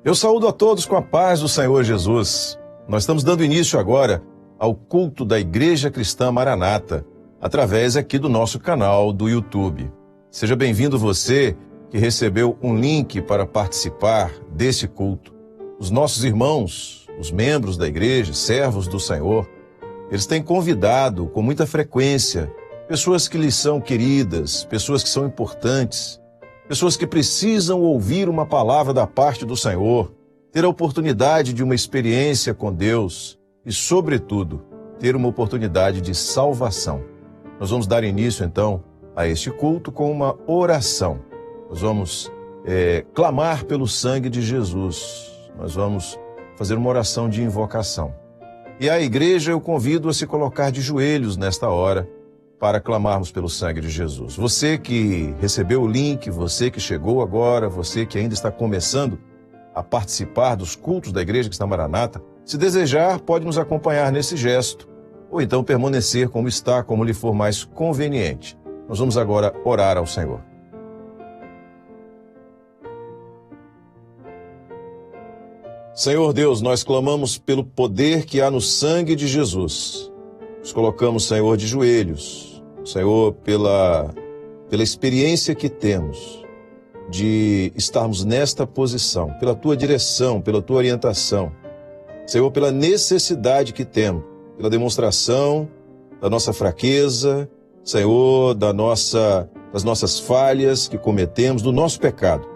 Eu saúdo a todos com a paz do Senhor Jesus. Nós estamos dando início agora ao culto da Igreja Cristã Maranata, através aqui do nosso canal do YouTube. Seja bem-vindo você que recebeu um link para participar desse culto. Os nossos irmãos, os membros da igreja, servos do Senhor, eles têm convidado com muita frequência pessoas que lhes são queridas, pessoas que são importantes, pessoas que precisam ouvir uma palavra da parte do Senhor, ter a oportunidade de uma experiência com Deus e, sobretudo, ter uma oportunidade de salvação. Nós vamos dar início, então, a este culto com uma oração. Nós vamos clamar pelo sangue de Jesus. Nós vamos fazer uma oração de invocação. E a igreja eu convido a se colocar de joelhos nesta hora para clamarmos pelo sangue de Jesus. Você que recebeu o link, você que chegou agora, você que ainda está começando a participar dos cultos da Igreja Cristã Maranata, se desejar, pode nos acompanhar nesse gesto, ou então permanecer como está, como lhe for mais conveniente. Nós vamos agora orar ao Senhor. Senhor Deus, nós clamamos pelo poder que há no sangue de Jesus. Nos colocamos, Senhor, de joelhos. Senhor, pela experiência que temos de estarmos nesta posição, pela Tua direção, pela Tua orientação. Senhor, pela necessidade que temos, pela demonstração da nossa fraqueza, Senhor, das nossas falhas que cometemos, do nosso pecado.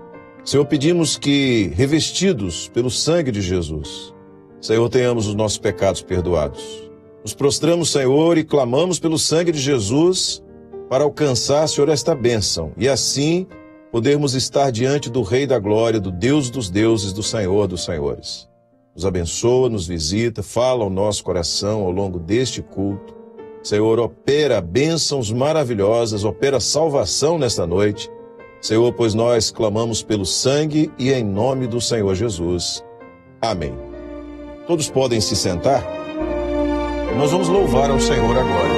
Senhor, pedimos que, revestidos pelo sangue de Jesus, Senhor, tenhamos os nossos pecados perdoados. Nos prostramos, Senhor, e clamamos pelo sangue de Jesus para alcançar, Senhor, esta bênção e assim podermos estar diante do Rei da Glória, do Deus dos deuses, do Senhor dos senhores. Nos abençoa, nos visita, fala ao nosso coração ao longo deste culto. Senhor, opera bênçãos maravilhosas, opera salvação nesta noite. Senhor, pois nós clamamos pelo sangue e em nome do Senhor Jesus. Amém. Todos podem se sentar? Nós vamos louvar ao Senhor agora.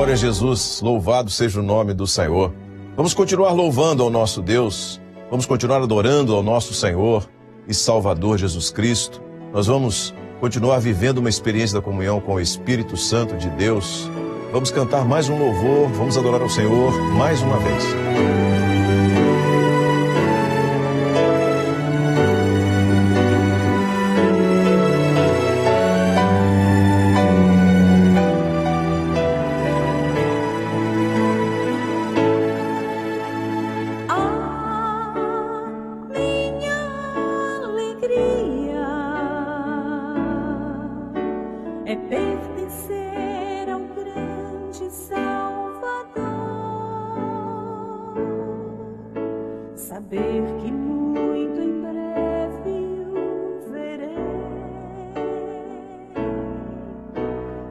Glória a Jesus, louvado seja o nome do Senhor. Vamos continuar louvando ao nosso Deus, vamos continuar adorando ao nosso Senhor e Salvador Jesus Cristo. Nós vamos continuar vivendo uma experiência da comunhão com o Espírito Santo de Deus. Vamos cantar mais um louvor, vamos adorar ao Senhor mais uma vez. É pertencer ao grande Salvador, saber que muito em breve o verei,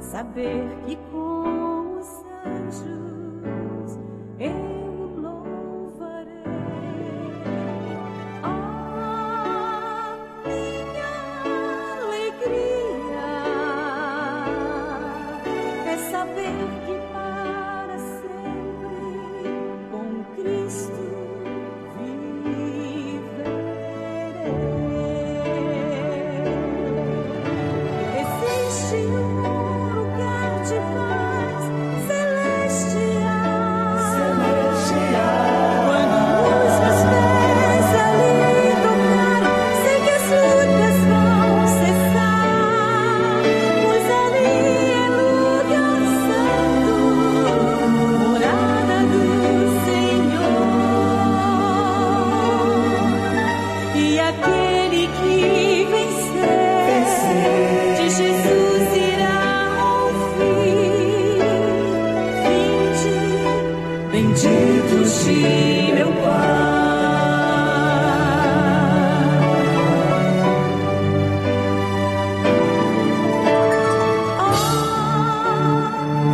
saber que com os anjos eu o louvarei. Ah, minha alegria é saber que para sempre com Cristo viverei. Existe um lugar de paz celestial. Quando os meus pés ali tocarem, sei que as lutas vão cessar, pois ali é lugar santo, morada do Senhor. E aquele que vencer de Jesus irá ouvir: vinde, benditos de meu Pai.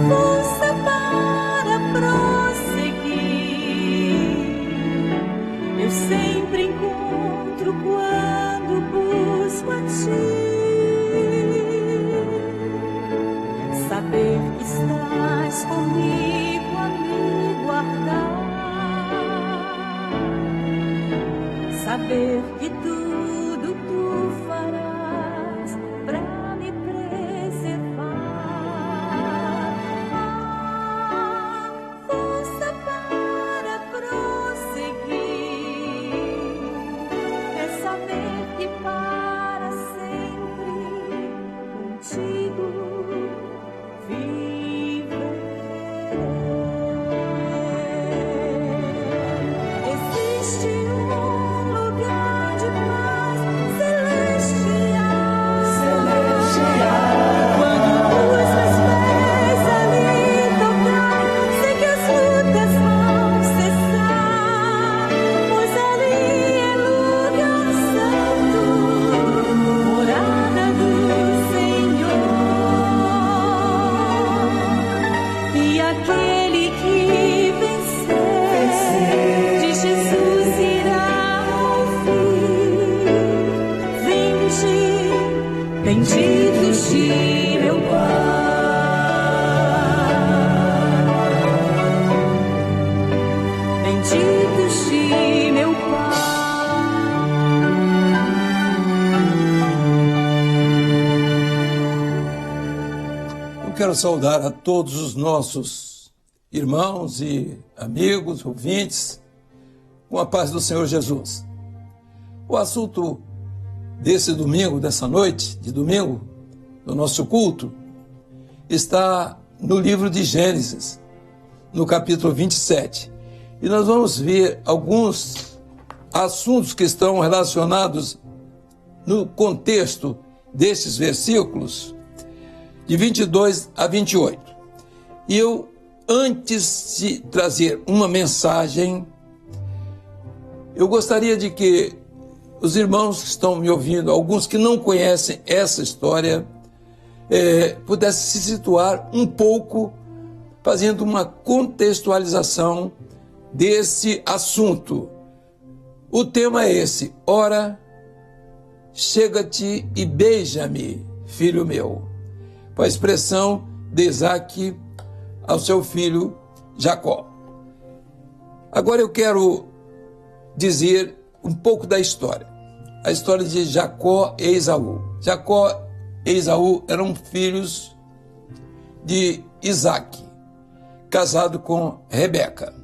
Força para prosseguir, eu sempre encontro quando busco a Ti. Saber que estás comigo a me guardar, saber que tudo Tu farás pra me preservar. Força para prosseguir, é saber que para sempre contigo viverei. Existe um lugar de paz celestial. Quando os meus pés ali tocarem, sei que as lutas vão cessar, pois ali é lugar santo, morada do Senhor. E aquele que vencer de Jesus irá ouvir: vinde, benditos de meu Pai. Benditos de meu Pai. Eu quero saudar a todos os nossos irmãos e amigos, ouvintes, com a paz do Senhor Jesus. O assunto desse domingo, dessa noite de domingo, do nosso culto, está no livro de Gênesis, no capítulo 27. E nós vamos ver alguns assuntos que estão relacionados no contexto desses versículos, de 22 a 28. E eu, antes de trazer uma mensagem, eu gostaria de que os irmãos que estão me ouvindo, alguns que não conhecem essa história, pudessem se situar um pouco, fazendo uma contextualização desse assunto. O tema é esse: ora, chega-te e beija-me, filho meu. Com a expressão de Isaac ao seu filho Jacó. Agora eu quero dizer um pouco da história. A história de Jacó e Esaú. Jacó e Esaú eram filhos de Isaac, casado com Rebeca.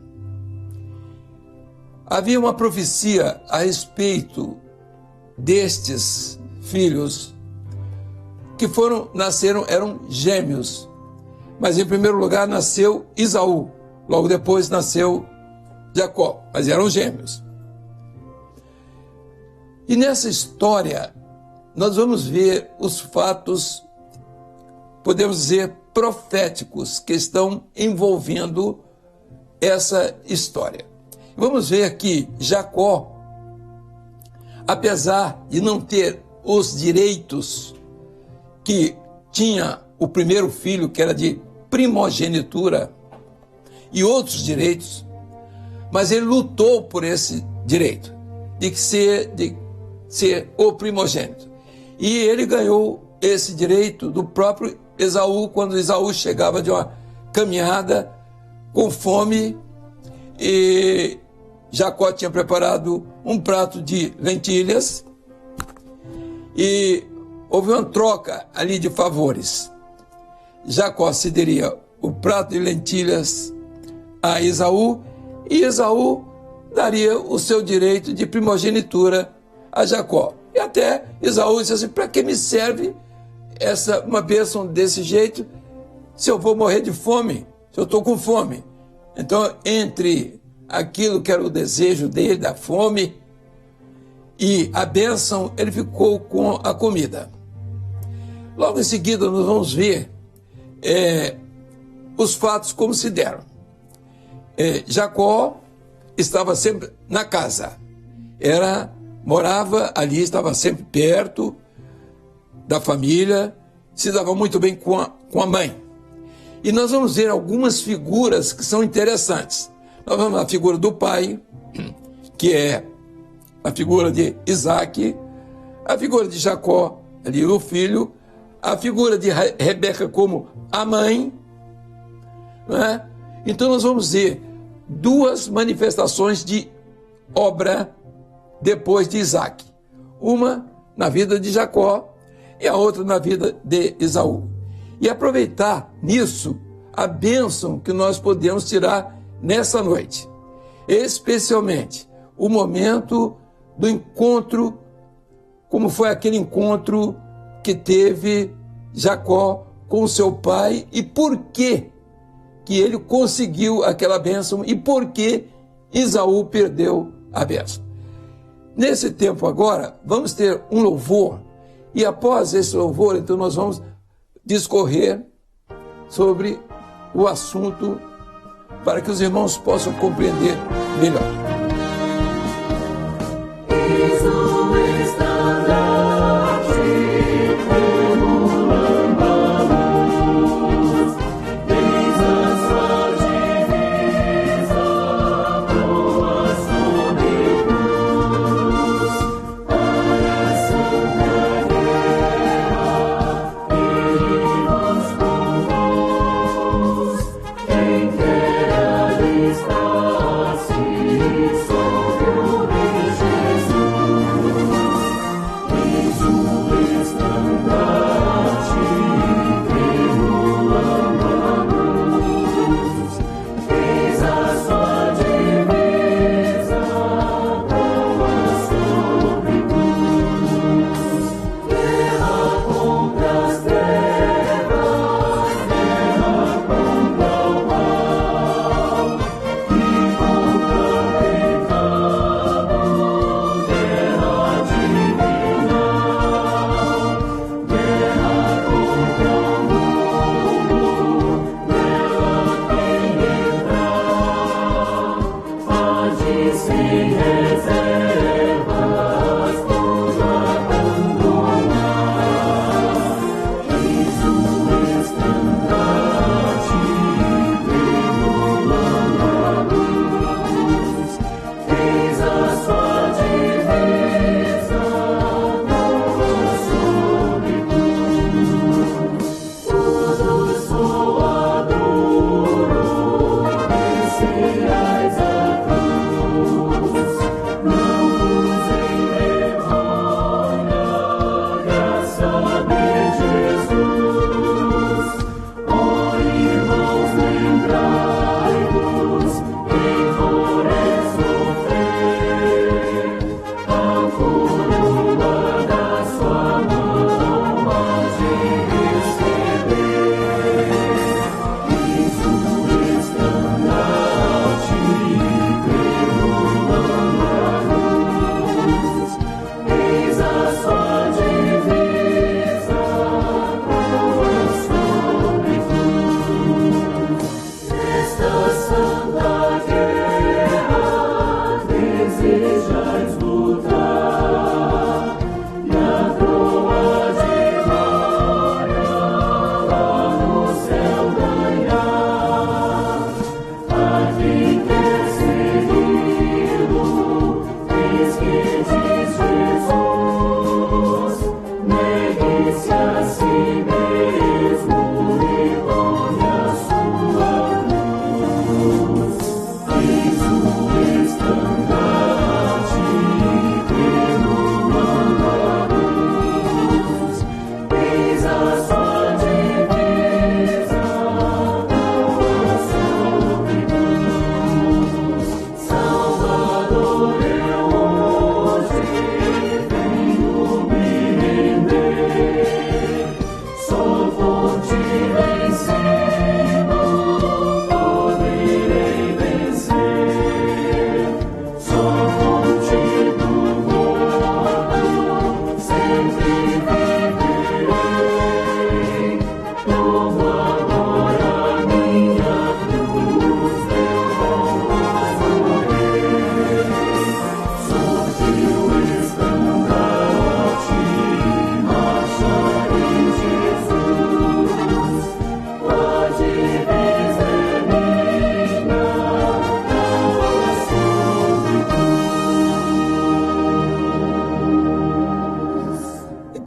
Havia uma profecia a respeito destes filhos que nasceram, eram gêmeos. Mas em primeiro lugar nasceu Esaú, logo depois nasceu Jacó, mas eram gêmeos. E nessa história nós vamos ver os fatos, podemos dizer, proféticos que estão envolvendo essa história. Vamos ver que Jacó, apesar de não ter os direitos que tinha o primeiro filho, que era de primogenitura, e outros direitos, mas ele lutou por esse direito de ser o primogênito. E ele ganhou esse direito do próprio Esaú, quando Esaú chegava de uma caminhada com fome, e Jacó tinha preparado um prato de lentilhas e houve uma troca ali de favores. Jacó cederia o prato de lentilhas a Esaú e Esaú daria o seu direito de primogenitura a Jacó. E até Esaú disse assim: para que me serve uma bênção desse jeito se eu vou morrer de fome, se eu estou com fome? Então, entre aquilo que era o desejo dele, da fome, e a bênção, ele ficou com a comida. Logo em seguida, nós vamos ver os fatos como se deram. Jacó estava sempre na casa, morava ali, estava sempre perto da família, se dava muito bem com a mãe. E nós vamos ver algumas figuras que são interessantes. Nós vamos ver a figura do pai, que é a figura de Isaac, a figura de Jacó, ali o filho, a figura de Rebeca como a mãe, não é? Então nós vamos ver duas manifestações de obra depois de Isaac. Uma na vida de Jacó e a outra na vida de Esaú. E aproveitar nisso a bênção que nós podemos tirar nessa noite. Especialmente o momento do encontro, como foi aquele encontro que teve Jacó com seu pai e por que ele conseguiu aquela bênção e por que Esaú perdeu a bênção. Nesse tempo agora, vamos ter um louvor e após esse louvor, então nós vamos discorrer sobre o assunto para que os irmãos possam compreender melhor. Está assim.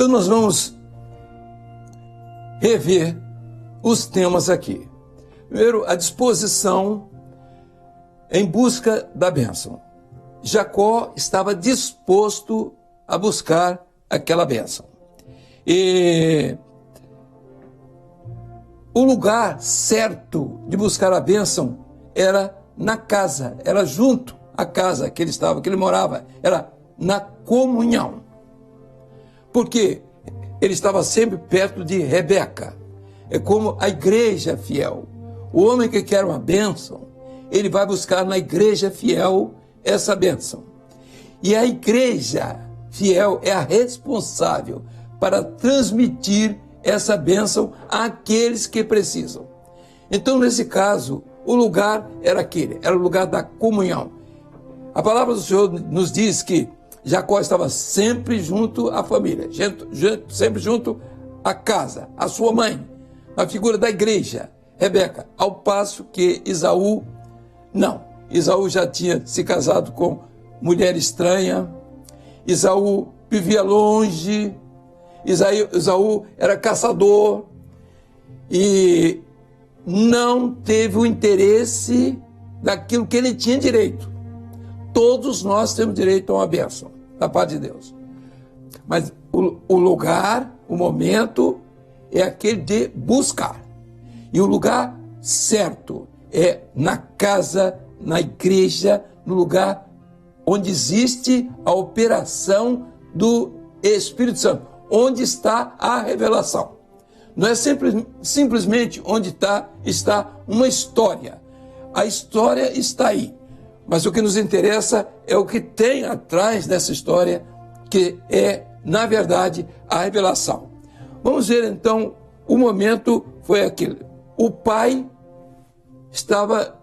Então nós vamos rever os temas aqui. Primeiro, a disposição em busca da bênção. Jacó estava disposto a buscar aquela bênção. E o lugar certo de buscar a bênção era na casa, era junto à casa que ele estava, que ele morava, era na comunhão. Porque ele estava sempre perto de Rebeca. É como a igreja fiel. O homem que quer uma bênção, ele vai buscar na igreja fiel essa bênção. E a igreja fiel é a responsável para transmitir essa bênção àqueles que precisam. Então, nesse caso, o lugar era aquele, era o lugar da comunhão. A palavra do Senhor nos diz que Jacó estava sempre junto à família, sempre junto à casa, à sua mãe, a figura da igreja, Rebeca, ao passo que Esaú, não. Esaú já tinha se casado com mulher estranha, Esaú vivia longe, Esaú era caçador e não teve o interesse daquilo que ele tinha direito. Todos nós temos direito a uma bênção da parte de Deus. Mas o lugar, o momento é aquele de buscar. E o lugar certo é na casa, na igreja, no lugar onde existe a operação do Espírito Santo, onde está a revelação. Não é simplesmente onde está uma história. A história está aí. Mas o que nos interessa é o que tem atrás dessa história, que é, na verdade, a revelação. Vamos ver, então, o momento foi aquele. O pai estava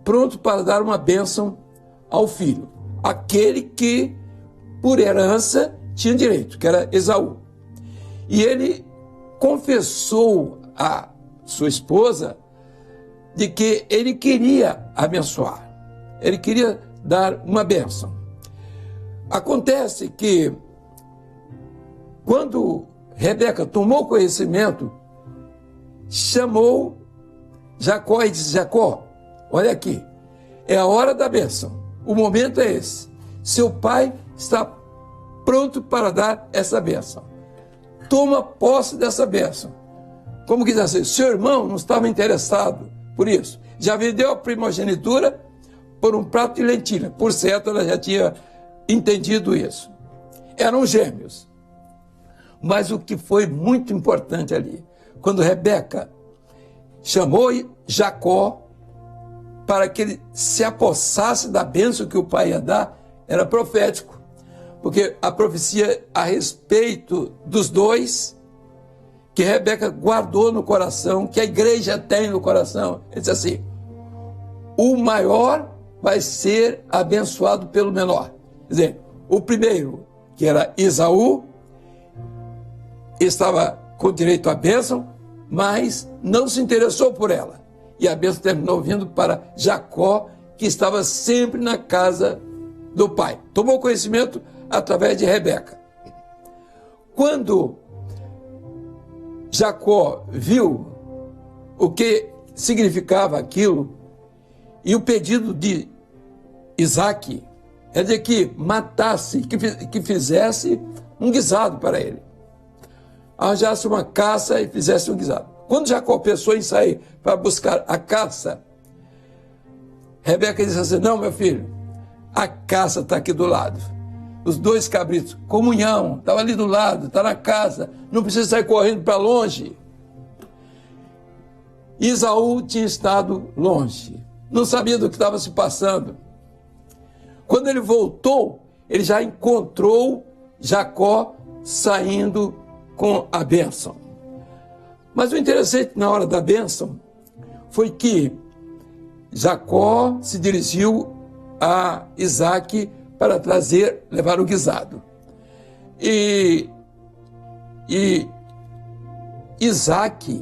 pronto para dar uma bênção ao filho, aquele que, por herança, tinha direito, que era Esaú. E ele confessou à sua esposa de que ele queria abençoar, ele queria dar uma bênção. Acontece que, quando Rebeca tomou conhecimento, chamou Jacó e disse: Jacó, olha aqui, é a hora da bênção, o momento é esse. Seu pai está pronto para dar essa bênção. Toma posse dessa bênção. Como quis dizer, seu irmão não estava interessado por isso. Já vendeu a primogenitura por um prato de lentilha. Por certo, ela já tinha entendido isso. Eram gêmeos. Mas o que foi muito importante ali, quando Rebeca chamou Jacó para que ele se apossasse da bênção que o pai ia dar, era profético. Porque a profecia a respeito dos dois, que Rebeca guardou no coração, que a igreja tem no coração, ele disse assim: o maior vai ser abençoado pelo menor. Quer dizer, o primeiro, que era Esaú, estava com direito à bênção, mas não se interessou por ela. E a bênção terminou vindo para Jacó, que estava sempre na casa do pai. Tomou conhecimento através de Rebeca. Quando Jacó viu o que significava aquilo, e o pedido de Isaac é de que matasse, que fizesse um guisado para ele. Arranjasse uma caça e fizesse um guisado. Quando Jacó pensou em sair para buscar a caça, Rebeca disse assim: não, meu filho, a caça está aqui do lado. Os dois cabritos, comunhão, estava ali do lado, está na casa, não precisa sair correndo para longe. Esaú tinha estado longe, não sabia do que estava se passando. Quando ele voltou, ele já encontrou Jacó saindo com a bênção. Mas o interessante na hora da bênção foi que Jacó se dirigiu a Isaac para levar o guisado. E Isaac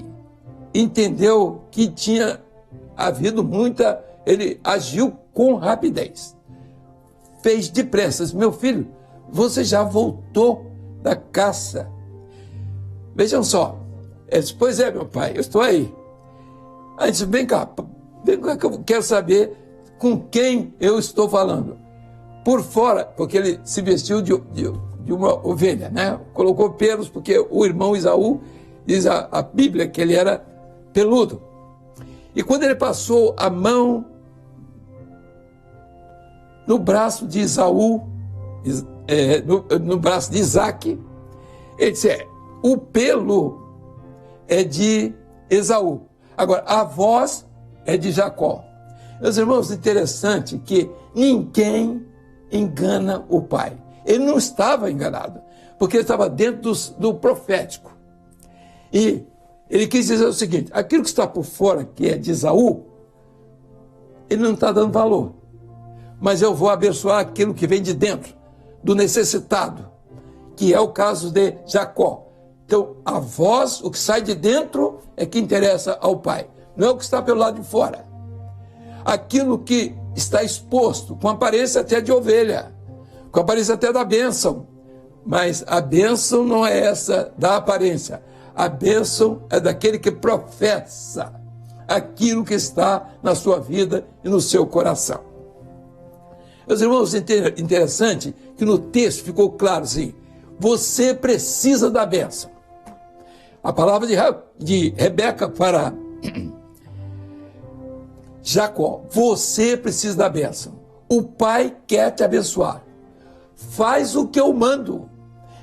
entendeu que tinha havido ele agiu com rapidez. Fez depressa: meu filho, você já voltou da caça, Vejam só. Ele disse, pois é, meu pai, eu estou aí. Aí disse, vem cá que eu quero saber com quem eu estou falando. Por fora, porque ele se vestiu de uma ovelha, né? Colocou pelos, porque o irmão Esaú, diz a Bíblia que ele era peludo. E quando ele passou a mão no braço de Esaú, no braço de Isaque, ele disse, o pelo é de Esaú. Agora, a voz é de Jacó. Meus irmãos, interessante que ninguém engana o pai. Ele não estava enganado, porque ele estava dentro do profético. E ele quis dizer o seguinte, aquilo que está por fora, que é de Esaú, ele não está dando valor. Mas eu vou abençoar aquilo que vem de dentro, do necessitado, que é o caso de Jacó. Então, a voz, o que sai de dentro, é que interessa ao pai. Não é o que está pelo lado de fora. Aquilo que está exposto, com aparência até de ovelha, com aparência até da bênção. Mas a bênção não é essa da aparência. A bênção é daquele que professa aquilo que está na sua vida e no seu coração. Meus irmãos, interessante que no texto ficou claro assim, você precisa da bênção. A palavra de Rebeca para Jacó, você precisa da bênção. O pai quer te abençoar. Faz o que eu mando.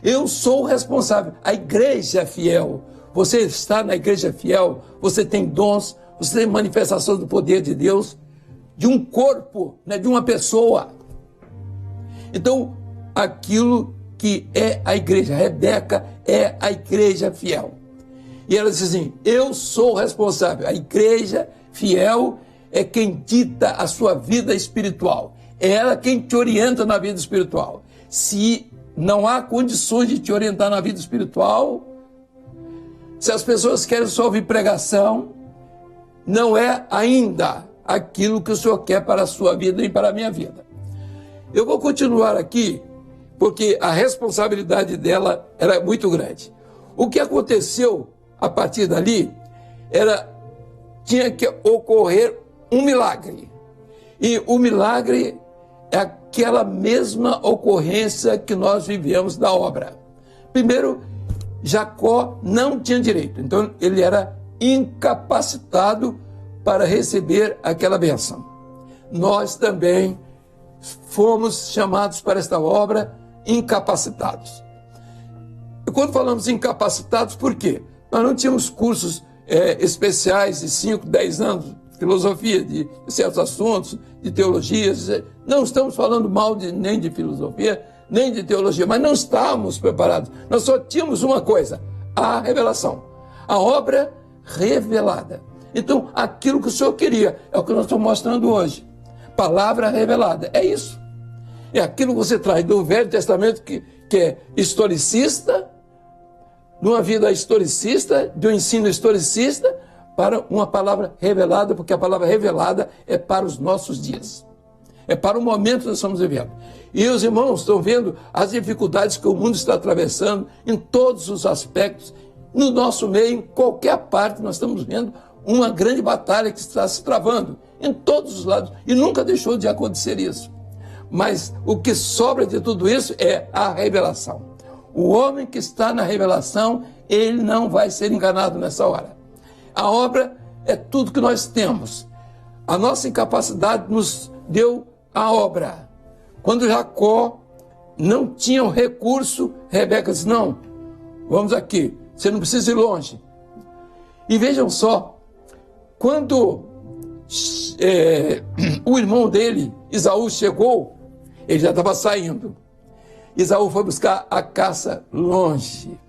Eu sou o responsável. A igreja é fiel. Você está na igreja fiel, você tem dons, você tem manifestação do poder de Deus, de um corpo, né, de uma pessoa. Então, aquilo que é a igreja, Rebeca é a igreja fiel. E ela diz assim, eu sou responsável. A igreja fiel é quem dita a sua vida espiritual. É ela quem te orienta na vida espiritual. Se não há condições de te orientar na vida espiritual, se as pessoas querem só ouvir pregação, não é ainda aquilo que o Senhor quer para a sua vida e para a minha vida. Eu vou continuar aqui, porque a responsabilidade dela era muito grande. O que aconteceu a partir dali tinha que ocorrer um milagre. E o milagre é aquela mesma ocorrência que nós vivemos da obra. Primeiro, Jacó não tinha direito, então ele era incapacitado para receber aquela bênção. Nós também fomos chamados para esta obra incapacitados. E quando falamos incapacitados, por quê? Nós não tínhamos cursos especiais de 5, 10 anos, de filosofia, de certos assuntos, de teologias. Não estamos falando mal nem de filosofia, nem de teologia, mas não estávamos preparados. Nós só tínhamos uma coisa, a revelação. A obra revelada. Então, aquilo que o Senhor queria, é o que nós estamos mostrando hoje. Palavra revelada, é isso. É aquilo que você traz do Velho Testamento, que é historicista, de uma vida historicista, de um ensino historicista, para uma palavra revelada, porque a palavra revelada é para os nossos dias. É para o momento que nós estamos vivendo. E os irmãos estão vendo as dificuldades que o mundo está atravessando em todos os aspectos. No nosso meio, em qualquer parte, nós estamos vendo uma grande batalha que está se travando em todos os lados. E nunca deixou de acontecer isso. Mas o que sobra de tudo isso é a revelação. O homem que está na revelação, ele não vai ser enganado nessa hora. A obra é tudo que nós temos. A nossa incapacidade nos deu a obra. Quando Jacó não tinha o recurso, Rebeca disse, não, vamos aqui, você não precisa ir longe. E vejam só, quando o irmão dele, Esaú, chegou, ele já estava saindo. Esaú foi buscar a caça longe.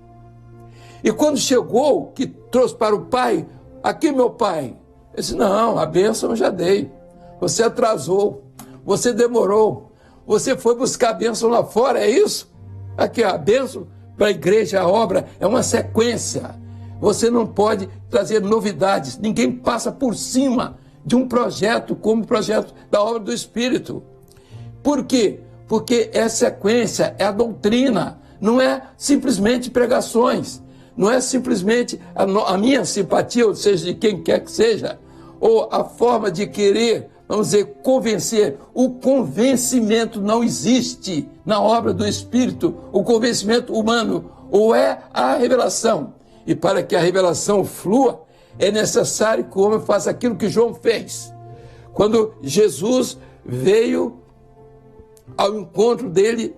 E quando chegou, que trouxe para o pai, aqui meu pai, ele disse, não, a bênção eu já dei. Você atrasou, você demorou, você foi buscar a bênção lá fora, é isso? Aqui a bênção para a igreja, a obra, é uma sequência. Você não pode trazer novidades, ninguém passa por cima de um projeto como o projeto da obra do Espírito. Por quê? Porque é sequência, é a doutrina, não é simplesmente pregações, não é simplesmente a minha simpatia, ou seja, de quem quer que seja, ou a forma de querer, vamos dizer, convencer. O convencimento não existe na obra do Espírito, o convencimento humano, ou é a revelação. E para que a revelação flua, é necessário que o homem faça aquilo que João fez. Quando Jesus veio ao encontro dele,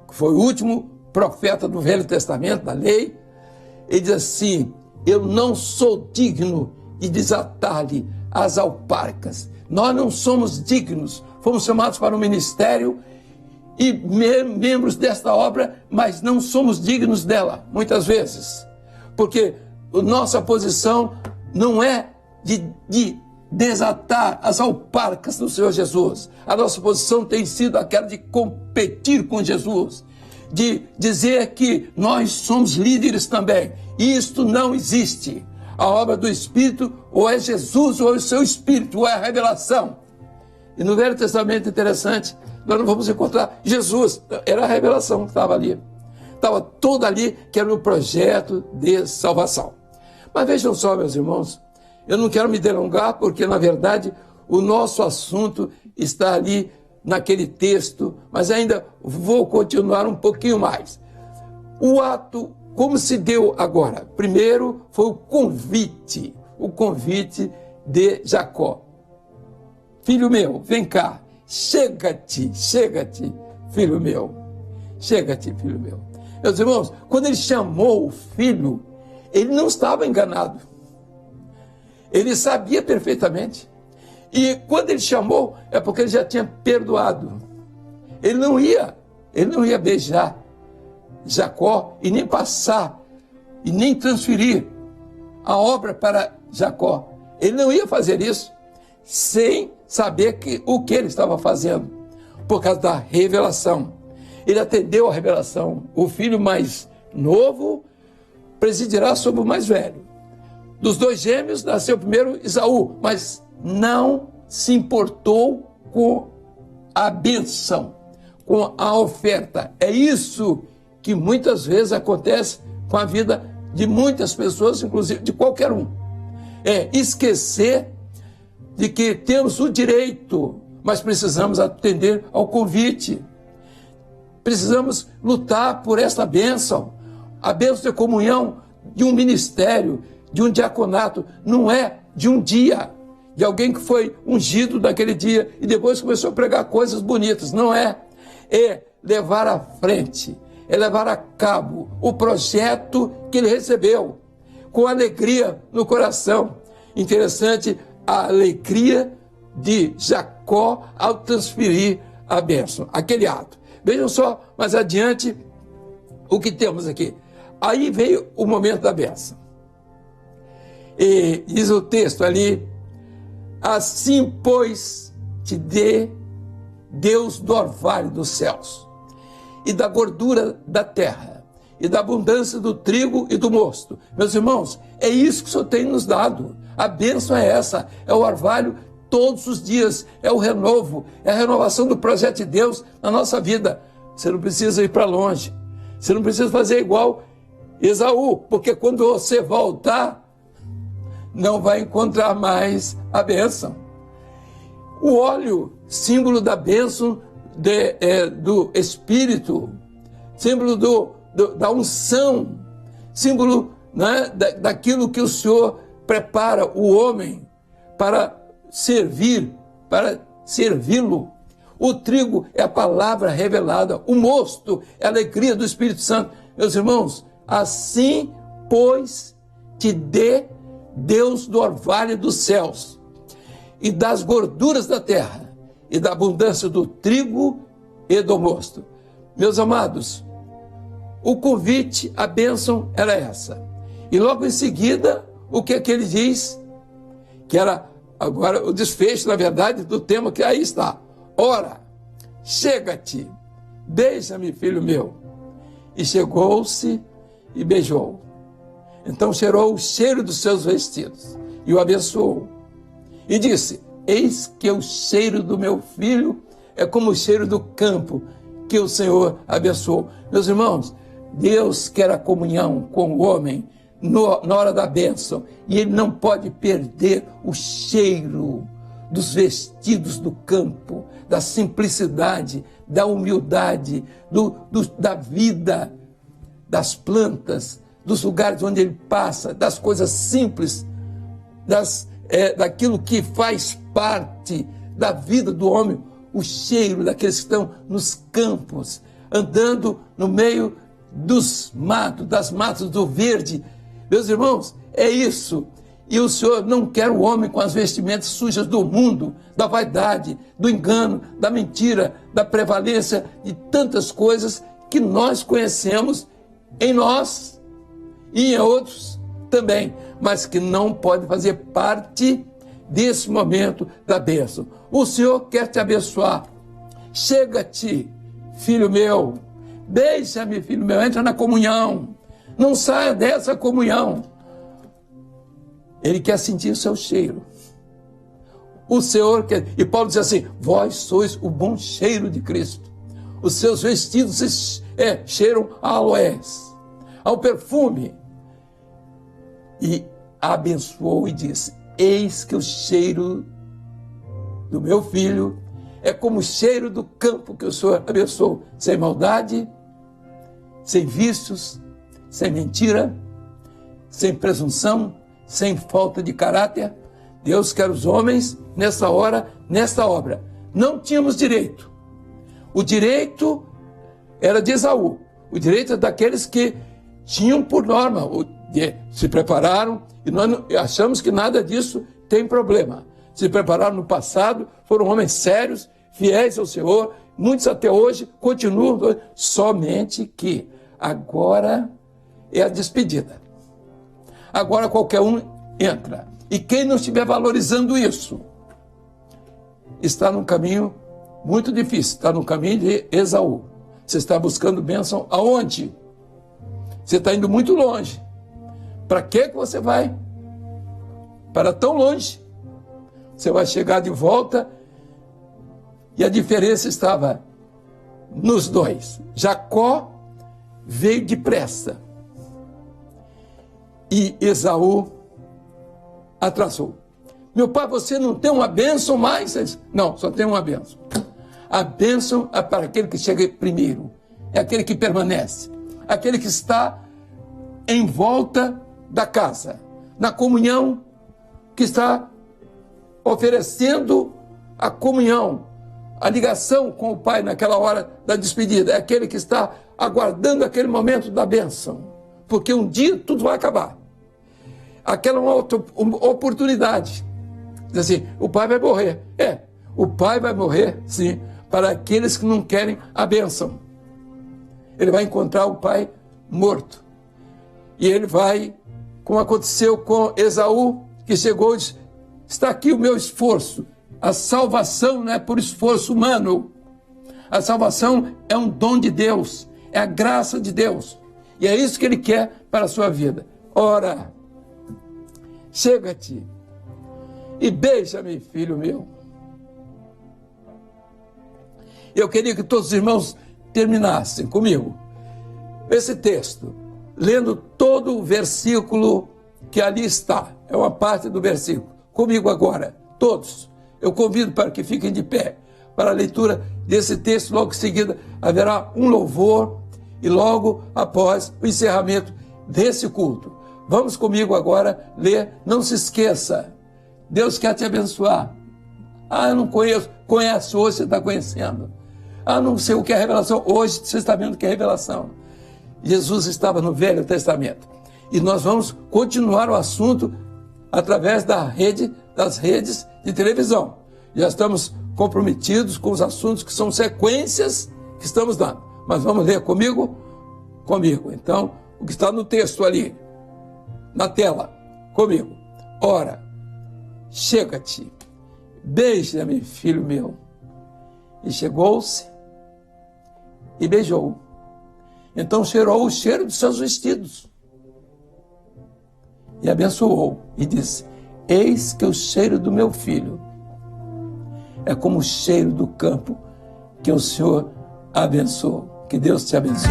que foi o último profeta do Velho Testamento, da lei, ele diz assim: eu não sou digno de desatar-lhe as alparcas. Nós não somos dignos, fomos chamados para o ministério e membros desta obra, mas não somos dignos dela, muitas vezes. Porque a nossa posição não é de desatar as alparcas do Senhor Jesus. A nossa posição tem sido aquela de competir com Jesus, de dizer que nós somos líderes também. Isto não existe. A obra do Espírito ou é Jesus ou é o seu Espírito, ou é a revelação. E no Velho Testamento, interessante, nós não vamos encontrar Jesus. Era a revelação que estava ali. Estava toda ali, que era o projeto de salvação. Mas vejam só, meus irmãos, eu não quero me delongar, porque, na verdade, o nosso assunto está ali naquele texto, mas ainda vou continuar um pouquinho mais. O ato, como se deu agora? Primeiro foi o convite de Jacó. Filho meu, vem cá, chega-te, filho meu. Chega-te, filho meu. Meus irmãos, quando ele chamou o filho, ele não estava enganado. Ele sabia perfeitamente. E quando ele chamou, é porque ele já tinha perdoado. Ele não ia beijar Jacó e nem passar, e nem transferir a obra para Jacó. Ele não ia fazer isso sem saber o que ele estava fazendo, por causa da revelação. Ele atendeu a revelação. O filho mais novo presidirá sobre o mais velho. Dos dois gêmeos nasceu primeiro Esaú, mas não se importou com a bênção, com a oferta. É isso que muitas vezes acontece com a vida de muitas pessoas, inclusive de qualquer um. É esquecer de que temos o direito, mas precisamos atender ao convite. Precisamos lutar por essa bênção. A bênção de comunhão de um ministério, de um diaconato, não é de um dia, de alguém que foi ungido naquele dia e depois começou a pregar coisas bonitas. Não é. É levar à frente, é levar a cabo o projeto que ele recebeu, com alegria no coração. Interessante a alegria de Jacó ao transferir a bênção, aquele ato. Vejam só, mais adiante, o que temos aqui. Aí veio o momento da bênção. E diz o texto ali: assim, pois, te dê Deus do orvalho dos céus, e da gordura da terra, e da abundância do trigo e do mosto. Meus irmãos, é isso que o Senhor tem nos dado. A bênção é essa, é o orvalho todos os dias, é o renovo, é a renovação do projeto de Deus na nossa vida. Você não precisa ir para longe, você não precisa fazer igual Esaú, porque quando você voltar, não vai encontrar mais a bênção. O óleo, símbolo da bênção do Espírito, símbolo da unção, símbolo, né, daquilo que o Senhor prepara o homem para servir, para servi-lo. O trigo é a palavra revelada, o mosto é a alegria do Espírito Santo. Meus irmãos, assim, pois, te dê Deus do orvalho dos céus, e das gorduras da terra, e da abundância do trigo e do mosto. Meus amados, o convite, a bênção era essa. E logo em seguida, o que é que ele diz? Que era agora o desfecho, na verdade, do tema que aí está. Ora, chega-te, beija-me, filho meu. E chegou-se e beijou. Então cheirou o cheiro dos seus vestidos e o abençoou. E disse: eis que o cheiro do meu filho é como o cheiro do campo que o Senhor abençoou. Meus irmãos, Deus quer a comunhão com o homem na hora da bênção. E ele não pode perder o cheiro dos vestidos do campo, da simplicidade, da humildade, da vida, das plantas, dos lugares onde ele passa, das coisas simples, daquilo que faz parte da vida do homem, o cheiro daqueles que estão nos campos, andando no meio dos matos, das matas do verde. Meus irmãos, é isso. E o Senhor não quer o homem com as vestimentas sujas do mundo, da vaidade, do engano, da mentira, da prevalência de tantas coisas que nós conhecemos em nós e em outros também, mas que não pode fazer parte desse momento da bênção. O Senhor quer te abençoar. Chega-te, filho meu. Beija-me, filho meu. Entra na comunhão. Não saia dessa comunhão. Ele quer sentir o seu cheiro. O Senhor quer... E Paulo diz assim, vós sois o bom cheiro de Cristo. Os seus vestidos cheiram a aloés, ao perfume. E abençoou e disse, eis que o cheiro do meu filho é como o cheiro do campo que o Senhor abençoou, sem maldade, sem vícios, sem mentira, sem presunção, sem falta de caráter. Deus quer os homens nessa hora, nesta obra. Não tínhamos direito. O direito era de Esaú. O direito é daqueles que tinham por norma, se prepararam, e nós achamos que nada disso tem problema. Se prepararam no passado, foram homens sérios, fiéis ao Senhor, muitos até hoje continuam, somente que agora é a despedida. Agora qualquer um entra. E quem não estiver valorizando isso, está num caminho muito difícil, está no caminho de Esaú. Você está buscando bênção aonde? Você está indo muito longe. Para que você vai? Para tão longe. Você vai chegar de volta e a diferença estava nos dois. Jacó veio depressa e Esaú atrasou. Meu pai, você não tem uma bênção mais? Não, só tem uma bênção. A bênção é para aquele que chega primeiro, é aquele que permanece, aquele que está em volta da casa, na comunhão, que está oferecendo a comunhão, a ligação com o Pai naquela hora da despedida, é aquele que está aguardando aquele momento da bênção, porque um dia tudo vai acabar. Aquela é uma oportunidade. Diz assim, o pai vai morrer. O pai vai morrer, sim, para aqueles que não querem a bênção. Ele vai encontrar o pai morto. E ele vai, como aconteceu com Esaú, que chegou e disse, está aqui o meu esforço. A salvação não é por esforço humano. A salvação é um dom de Deus, é a graça de Deus. E é isso que ele quer para a sua vida. Ora, chega-te e beija-me, filho meu. Eu queria que todos os irmãos terminassem comigo esse texto, lendo todo o versículo que ali está. É uma parte do versículo. Comigo agora, todos. Eu convido para que fiquem de pé para a leitura desse texto. Logo em seguida haverá um louvor e logo após o encerramento desse culto. Vamos comigo agora ler. Não se esqueça, Deus quer te abençoar. Eu não conheço. Conhece hoje, você está conhecendo. Não sei o que é revelação. Hoje você está vendo o que é revelação. Jesus estava no Velho Testamento. E nós vamos continuar o assunto através das redes de televisão. Já estamos comprometidos com os assuntos que são sequências que estamos dando. Mas vamos ler comigo? Comigo. Então, o que está no texto ali, na tela, comigo. Ora, chega-te, beija-me, filho meu. E chegou-se e beijou. Então cheirou o cheiro dos seus vestidos. E abençoou e disse, eis que o cheiro do meu filho é como o cheiro do campo que o Senhor abençoou. Que Deus te abençoe.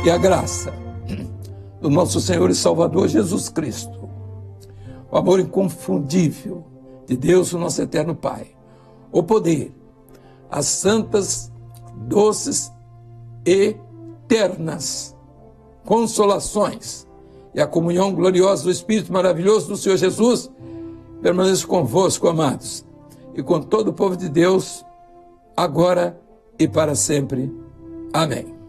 e a graça do nosso Senhor e Salvador Jesus Cristo, o amor inconfundível de Deus, o nosso eterno Pai, o poder, as santas, doces e eternas consolações e a comunhão gloriosa do Espírito maravilhoso do Senhor Jesus permaneça convosco, amados, e com todo o povo de Deus, agora e para sempre. Amém.